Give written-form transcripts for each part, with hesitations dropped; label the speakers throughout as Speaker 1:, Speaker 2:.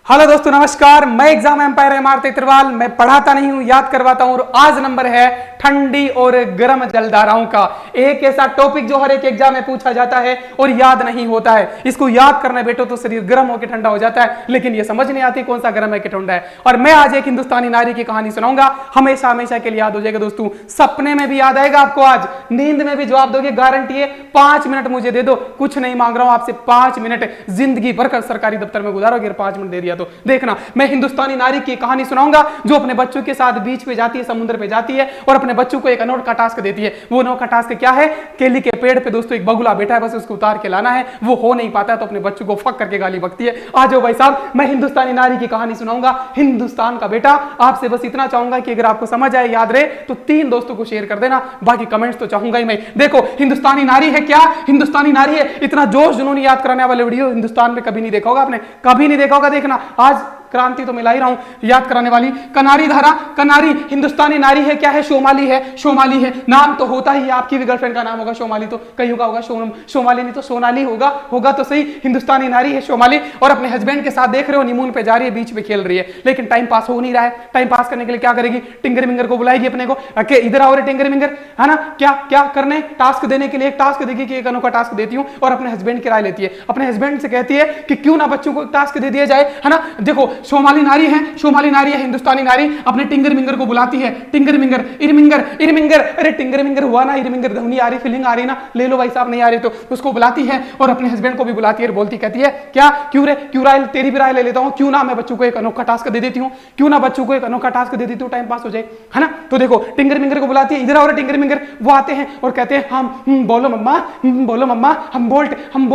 Speaker 1: Hello दोस्तों नमस्कार। मैं एग्जाम एम्पायर एमआर तेतरवाल। मैं पढ़ाता नहीं हूं, याद करवाता हूं। और आज नंबर है ठंडी और गर्म जलधाराओं का। एक ऐसा टॉपिक जो हर एक एग्जाम में पूछा जाता है और याद नहीं होता है। इसको याद करने बैठो तो शरीर गर्म होकर ठंडा हो जाता है, लेकिन ये समझ नहीं आती कौन सा गर्म है कि ठंडा है। और मैं आज एक हिंदुस्तानी नारी की कहानी सुनाऊंगा, हमेशा हमेशा के लिए याद हो जाएगा दोस्तों। सपने में भी याद आएगा आपको, आज नींद में भी जवाब दोगे, गारंटी है। 5 मिनट मुझे दे दो, कुछ नहीं मांग रहा हूं आपसे, 5 मिनट जिंदगी भर सरकारी दफ्तर में गुजारोगे। 5 मिनट दे दिया तो देखना, मैं हिंदुस्तानी नारी की कहानी सुनाऊंगा जो अपने बच्चों के साथ बीच पे जाती है, समुद्र पे जाती है और अपने बच्चों को एक अनोखा टास्क देती है। वो अनोखा टास्क क्या है? केली के पेड़ पे दोस्तों एक बगुला बैठा है, बस उसको उतार के लाना है। वो हो नहीं पाता तो अपने बच्चों को फक करके गाली बकती है। आ जाओ भाई साहब, मैं हिंदुस्तानी नारी की कहानी सुनाऊंगा, हिंदुस्तान का बेटा। आपसे बस इतना चाहूंगा कि अगर आपको समझ आए, याद रहे तो 3 दोस्तों को शेयर कर देना, बाकी कमेंट्स तो चाहूंगा ही मैं। देखो, हिंदुस्तानी नारी है क्या? हिंदुस्तानी नारी है। इतना जोश जुनून याद कराने वाले वीडियो हिंदुस्तान में कभी नहीं देखा होगा आपने, कभी नहीं देखा होगा। देखना, आज क्रांति तो मिला ही रहा हूं याद कराने वाली। कनारी धारा, कनारी हिंदुस्तानी नारी है क्या है? शोमाली है, शोमाली है। नाम तो होता ही है, आपकी भी गर्लफ्रेंड का नाम होगा शोमाली, तो कहीं होगा शोमाली नहीं तो सोनाली होगा, होगा तो सही। हिंदुस्तानी नारी है शोमाली और अपने हस्बैंड के साथ देख रहे हो नीमून पे जा रही है, बीच पे खेल रही है, लेकिन टाइम पास हो नहीं रहा है। टाइम पास करने के लिए क्या करेगी? टिंगर मिंगर को बुलाएगी अपने को, इधर आओ रे टिंगर मिंगर, है ना। क्या क्या करने? टास्क देने के लिए एक टास्क देगी कि एक अनोखा टास्क देती हूं, और अपने हस्बैंड की राय लेती है। अपने हस्बैंड से कहती है कि क्यों ना बच्चों को टास्क दे दिया जाए, है ना। देखो, शोमाली नारी है, शोमाली नारी है हिंदुस्तानी नारी, अपने टिंगर मिंगर को बुलाती है। टिंगर मिंगर, इरमिंगर, इरमिंगर, अरे टिंगर मिंगर हुआ ना, इरमिंगर धुनी आ रही, फीलिंग आ रही ना, ले लो भाई साहब, नहीं आ रही तो उसको बुलाती है और अपने हस्बैंड को भी बुलाती है और बोलती, कहती है क्या, क्यों रे, क्यों राय, तेरी भी राय ले लेता हूं, क्यों ना मैं बच्चों को एक अनोखा टास्क दे देती हूं, क्यों ना बच्चों को एक अनोखा टास्क दे देती हूं, टाइम पास हो जाए, है ना। तो देखो, टिंगर मिंगर को बुलाती है, इधर आओ रे टिंगर मिंगर। वो आते हैं और कहते हैं हम बोलो मम्मा, बोलो मम्मा, हम बोल्ट, हम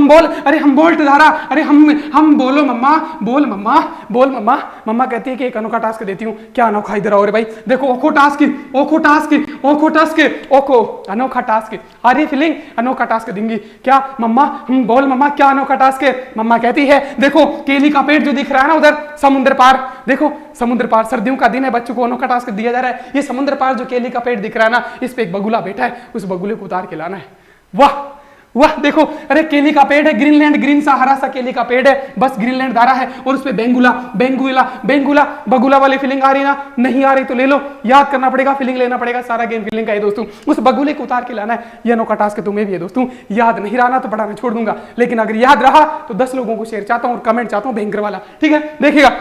Speaker 1: बोल, अरे हम बोल्ट धारा, अरे हम बोलो मम्मा, बोल मम्मा, बोल मम्मा। मम्मा कहती है कि एक अनोखा टास्क देती हूं। क्या अनोखा? इधर आओ रे भाई। देखो, ओखो टास्क, ओखो टास्क, ओखो टास्क, ओखो अनोखा टास्क, आ रही फीलिंग? अनोखा टास्क देंगी क्या मम्मा? बोल मम्मा, क्या अनोखा टास्क है? मम्मा कहती है, देखो केली का पेड़ जो दिख रहा है ना उधर समुद्र पार, देखो समुद्र पार, सर्दियों का दिन है, बच्चों को अनोखा टास्क दिया जा रहा है। ये समुद्र पार जो केली का पेड़ दिख रहा है ना, इस पे एक बगुला बैठा है, उस बगुले को उतार के लाना है। वाह वाह, देखो, अरे केली का पेड़ है, ग्रीनलैंड, ग्रीन सा हरा सा केली का पेड़ है, बस ग्रीनलैंड धारा है और उस पे बेंगुला, बेंगुला, बेंगुला, बगुला वाली फीलिंग आ रही ना? नहीं आ रही तो ले लो, याद करना पड़ेगा, फीलिंग लेना पड़ेगा, सारा गेम फीलिंग का है दोस्तों। उस बगुले को उतार के लाना है। ये अनोखा टास्क तुम्हें भी है दोस्तों। याद नहीं रहा ना तो पढ़ाना छोड़ दूंगा, लेकिन अगर याद रहा तो 10 लोगों को शेयर चाहता हूं और कमेंट चाहता हूं भयंकर वाला, ठीक है। देखिएगा,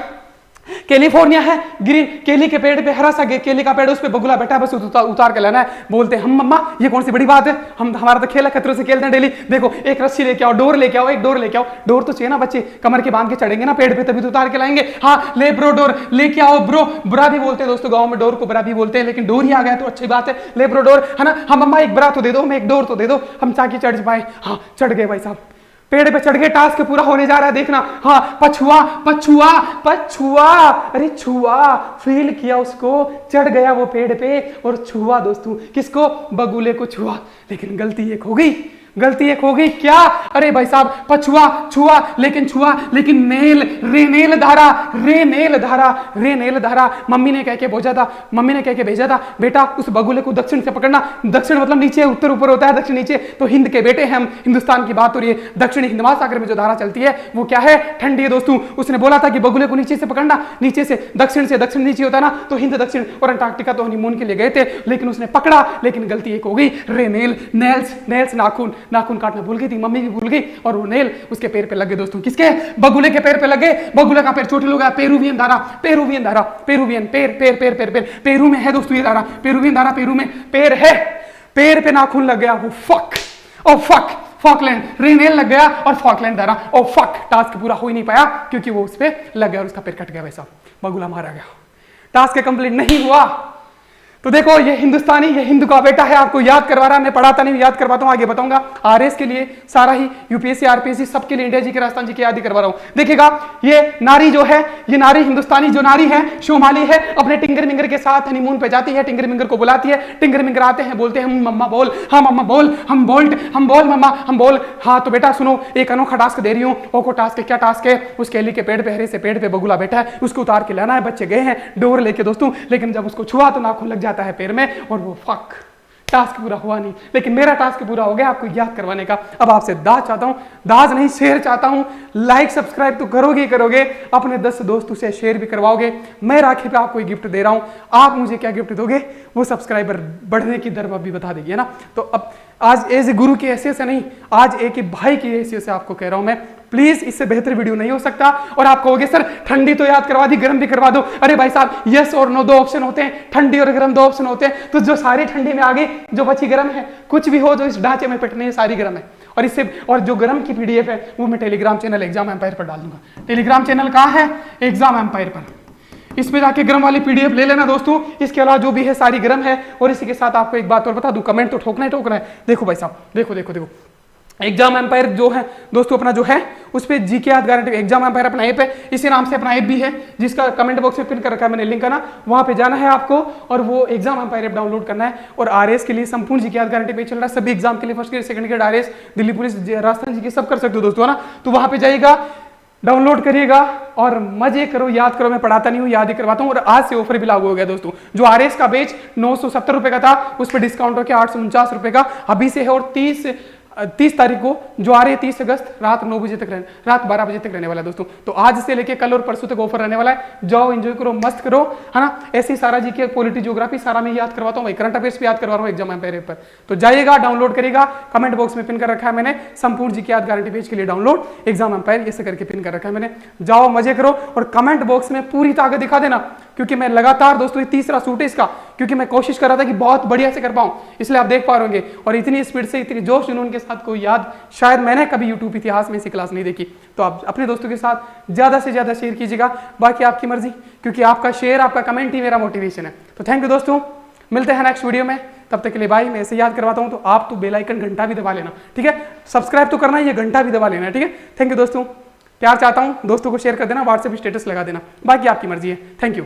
Speaker 1: कैलिफोर्निया है, ग्रीन केली के पेड़ पे हरा सा केली का पेड़, उस पे बगुला बैठा है, बस उतार के लाना है। बोलते हैं हम मम्मा, ये कौन सी बड़ी बात है, हम हमारा तो खेल है, खतरों से खेलते हैं डेली। देखो, एक रस्सी लेके आओ, डोर लेके आओ, एक डोर लेके आओ। डोर तो चाहिए ना, बच्चे कमर के बांध के चढ़ेंगे ना पेड़ पे, तभी तो उतार के लाएंगे। हाँ, ले ब्रो डोर लेके आओ। ब्रो बुरा भी बोलते हैं दोस्तों, गांव में डोर को बुरा भी बोलते हैं, लेकिन डोर ही आ गया तो अच्छी बात है। ले ब्रो डोर, है ना। हाँ मम्मा, एक बुरा तो दे दो, मैं एक डोर तो दे दो, हम ताकि चढ़ पाए। हाँ, चढ़ गए भाई साहब, पेड़ पे चढ़ गए, टास्क पूरा होने जा रहा है, देखना। हाँ, पछुआ, पछुआ, पछुआ, अरे छुआ, फील किया उसको, चढ़ गया वो पेड़ पे और छुआ दोस्तों, किसको? बगुले को छुआ। लेकिन गलती एक हो गई, गलती एक हो गई। क्या? अरे भाई साहब, पछुआ छुआ, लेकिन छुआ, लेकिन नेल, रेनेल धारा, रेनेल धारा, रेनेल धारा। मम्मी ने कह के भेजा था, मम्मी ने कह के भेजा था, बेटा उस बगुले को दक्षिण से पकड़ना। दक्षिण मतलब नीचे, उत्तर ऊपर होता है, दक्षिण नीचे। तो हिंद के बेटे हैं हम, हिंदुस्तान की बात हो रही है। दक्षिणी हिंद महासागर में जो धारा चलती है वो क्या है? ठंडी है दोस्तों। उसने बोला था कि बगुले को नीचे से पकड़ना, नीचे से, दक्षिण नीचे होता है ना, तो हिंद, दक्षिण और अंटार्कटिका तो हनीमून के लिए गए थे, लेकिन उसने पकड़ा, लेकिन गलती एक हो गई। रेनेल, नेल्स, नेल्स नाखून, नाखून काटना भूल गई थी, मम्मी भी भूल गई, और वो नेल उसके पैर पे लगे दोस्तों। किसके? बगुले के पैर पे लगे। बगुले का पैर चोटिल हो गया। पेरुवियन धारा, पेरुवियन धारा, पेरुवियन, पैर पैर पैर पैर पैर, पेरू में है दोस्तों ये धारा, पेरुवियन धारा, पेरू में पैर है, पैर पे नाखून लग गया। वो फक, ओ फक, फॉकलैंड, रेनेल लग गया और फॉकलैंड धारा, ओ फक। टास्क पूरा हो ही नहीं पाया क्योंकि वो उस पे लग गया और उसका पैर कट गया, वैसा बगुला मारा गया, टास्क कंप्लीट नहीं हुआ। तो देखो, ये हिंदुस्तानी, ये हिंदू का बेटा है, आपको याद करवा रहा है। मैं पढ़ाता नहीं, याद करवाता हूं, आगे बताऊंगा। आरएस के लिए सारा ही, यूपीएससी, आरपीएससी सबके लिए, इंडिया जी के, राजस्थान जी के याद ही करवा रहा हूं। देखिएगा, ये नारी जो है, ये नारी हिंदुस्तानी जो नारी है, शोमाली है, अपने टिंगर मिंगर के साथ हनीमून पे जाती है। टिंगर मिंगर को बुलाती है, टिंगर मिंगर आते हैं, बोलते हैं हम मम्मा बोल, हाँ मम्मा बोल, हम बोल्ट, हम बोल मम्मा, हम बोल। हाँ तो बेटा सुनो, एक अनोखा टास्क दे रही हूँ। ओको टास्क, क्या टास्क है? उस केली के पेड़ पे, हरे से पेड़ पे बगुला बैठा है, उसको उतार के लाना है। बच्चे गए हैं डोर लेके दोस्तों, लेकिन जब उसको छुआ तो नाखून लग जाता है पैर में और वो फक, टास्क पूरा हुआ नहीं, लेकिन मेरा टास्क पूरा हो गया आपको याद करवाने का। अब आपसे दाज चाहता हूं, दाज नहीं शेयर चाहता हूं। लाइक सब्सक्राइब तो करोगे ही करोगे, अपने 10 दोस्तों से शेयर भी करवाओगे। मैं राखी पे आपको एक गिफ्ट दे रहा हूं, आप मुझे क्या गिफ्ट दोगे वो सब्सक्राइबर बढ़ने की दर भी बता देगी, है ना। तो अब आज एज ए गुरु की हैसियत से नहीं, आज एक भाई की हैसियत से आपको कह रहा हूं मैं, प्लीज इससे बेहतर वीडियो नहीं हो सकता। और आप कहोगे सर ठंडी तो याद करवा दी, गर्म भी करवा दो। अरे भाई साहब, यस और नो 2 ऑप्शन होते हैं, ठंडी और गर्म 2 ऑप्शन होते हैं। तो जो सारी ठंडी में आ गई, जो बची गर्म है, कुछ भी हो जो इस ढांचे में पिटने है, सारी गर्म है। और इससे और जो गर्म की पीडीएफ है वो मैं टेलीग्राम चैनल एग्जाम एम्पायर पर डाल दूंगा। टेलीग्राम चैनल कहाँ है? एग्जाम एम्पायर पर। इस पे जाके गर्म वाली पीडीएफ ले लेना दोस्तों। इसके अलावा जो भी है सारी गर्म है। और इसी के साथ आपको एक बात और बता दूं, कमेंट तो ठोकना ही ठोकना है। देखो भाई साहब, देखो देखो देखो, एग्जाम एम्पायर जो है दोस्तों अपना जो है उस पे जीके याद गारंटी, एग्जाम एम्पायर अपना ऐप है, इसी नाम से अपना ऐप भी है, जिसका कमेंट बॉक्स में पिन कर रखा है मैंने लिंक है ना, वहां पे जाना है आपको और वो एग्जाम एम्पायर ऐप डाउनलोड करना है। और आरएस के लिए संपूर्ण जीके याद गारंटी पे चल रहा है, सभी एग्जाम के लिए, first grade, second grade, RS, Delhi police, Rajasthan GK सब कर सकते हो दोस्तों, है ना। तो वहां पे जाइएगा, डाउनलोड करिएगा और मजे करो, याद करो। मैं पढ़ाता नहीं हूँ, याद ही करवाता हूँ। और आज से ऑफर भी लागू हो गया दोस्तों। जो आरएस का बैच 970 रुपए का था, उस पर डिस्काउंट होकर 849 रुपए का अभी से है। और 30 तारीख को जो आ रही है, 30 अगस्त रात 9 बजे तक रात 12 बजे तक रहने वाला है दोस्तों। तो आज से लेके कल और परसों तक ऑफर रहने वाला है। जाओ एंजॉय करो, मस्त करो, है ना। ऐसी सारा जी के पॉलिटी ज्योग्राफी सारा मैं याद करवाता हूँ, करंट अफेयर्स भी याद करवा रहा हूँ एग्जाम एम्पायर पर। तो जाइएगा, डाउनलोड करिएगा, कमेंट बॉक्स में पिन कर रखा है मैंने, संपूर्ण जी के याद गारंटी पेज के लिए डाउनलोड एग्जाम एम्पायर ऐसे करके पिन कर रखा है मैंने। जाओ मजे करो और कमेंट बॉक्स में पूरी ताकत दिखा देना, क्योंकि मैं लगातार दोस्तों, ये तीसरा सूट है इसका, क्योंकि मैं कोशिश कर रहा था कि बहुत बढ़िया से कर पाऊं, इसलिए आप देख पा रहे होंगे। और इतनी स्पीड से, इतनी जोश जुनून के साथ कोई याद शायद मैंने कभी यूट्यूब इतिहास में ऐसी क्लास नहीं देखी। तो आप अपने दोस्तों के साथ ज्यादा से ज्यादा शेयर कीजिएगा, बाकी आपकी मर्जी, क्योंकि आपका शेयर, आपका कमेंट ही मेरा मोटिवेशन है। तो थैंक यू दोस्तों, मिलते हैं नेक्स्ट वीडियो में, तब तक के लिए बाय। मैं ऐसे याद करवाता हूं, तो आप तो बेल आइकन घंटा भी दबा लेना, ठीक है। सब्सक्राइब तो करना है, ये घंटा भी दबा लेना, ठीक है। थैंक यू दोस्तों, प्यार चाहता हूं, दोस्तों को शेयर कर देना, व्हाट्सएप स्टेटस लगा देना, बाकी आपकी मर्जी है। Thank you.